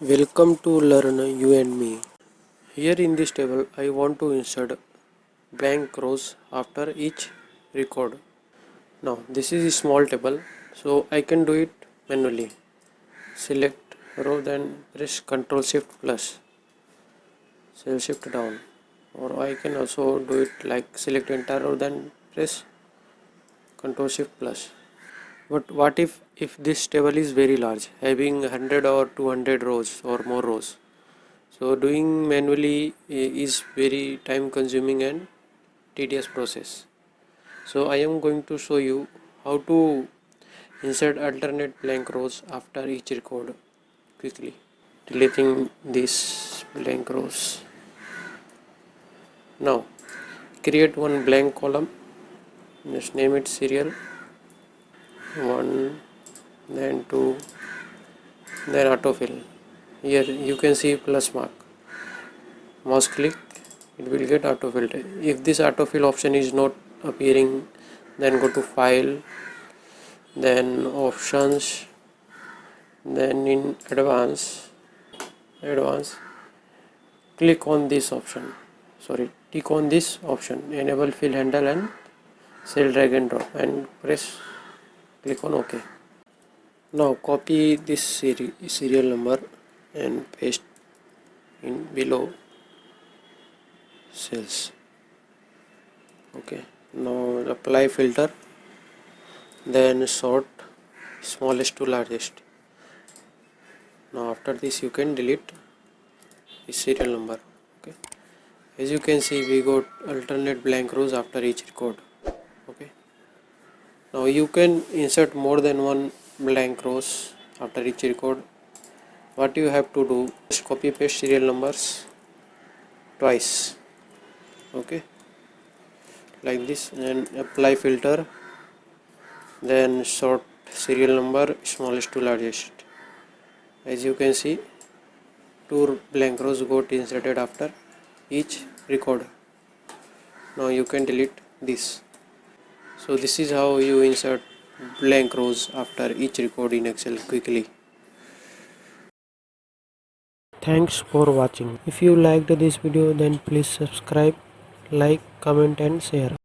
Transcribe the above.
Welcome to Learn You and Me. Here in this table, I want to insert blank rows after each record. Now, this is a small table, so I can do it manually. Select row, then press Ctrl Shift plus, cell shift down, or I can also do it like select entire row, then press Ctrl Shift plus. But what if this table is very large, having 100 or 200 rows or more rows? So doing manually is very time consuming and tedious process. So I am going to show you how to insert alternate blank rows after each record quickly. Deleting these blank rows. Now create one blank column. Just name it serial 1, then 2, then autofill. Here you can see plus mark. Mouse click, it will get autofilled. If this autofill option is not appearing, then go to file, then options, then in advanced click on this option, tick on this option, enable fill handle and cell drag and drop, and click on OK. Now copy this serial number and paste in below cells. Okay, now apply filter, then sort smallest to largest. Now after this you can delete the serial number. Okay, as you can see we got alternate blank rows after each record. Okay, now you can insert more than one blank rows after each record. What you have to do is copy paste serial numbers twice. Okay, like this, and apply filter, then sort serial number smallest to largest. As you can see, 2 blank rows got inserted after each record. Now you can delete this. So this is how you insert blank rows after each record in Excel quickly. Thanks for watching. If you liked this video, then please subscribe, like, comment and share.